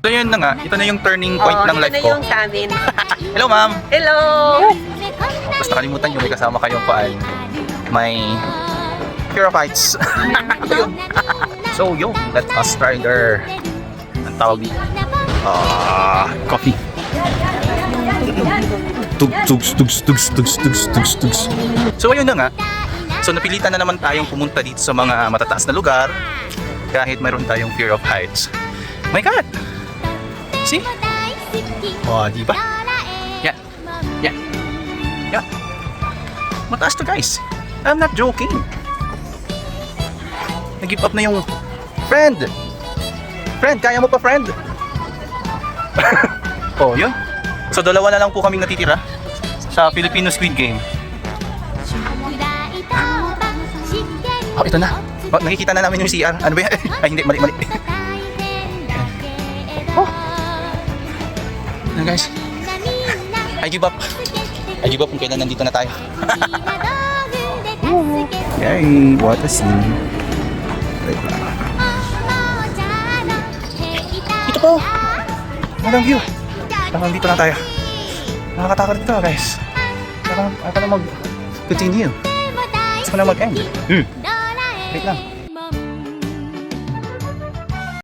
So yun na nga, ito na yung turning point ng life ito na ko. yung sa amin. Hello ma'am! Hello! Basta kalimutan nyo, may kasama kayong paan. May fear of heights. Yun. So yun, let us try there. Ang tawag dito. Coffee. Tugs. So ayun na nga. So napilitan na naman tayong pumunta dito sa mga matataas na lugar kahit mayroon tayong fear of heights. My God! See? Oh, di ba? Yan. Mataas to guys. I'm not joking. Nag-give up na yung friend. Friend, kaya mo pa friend? Oh, yun. So dalawa na lang po kaming natitira sa Filipino Squid Game. Oh, ito na. Oh, nakikita na namin yung CR. Ano ba yan? Ay, hindi. Mali. Oh. Ano guys? I give up kung kailan nandito na tayo. Yay, what a scene. Ito po. Magandang view. Parang dito na tayo. Nakakatakot dito guys. Ako na mag-continue. Gusto ko na mag-end. Wait lang.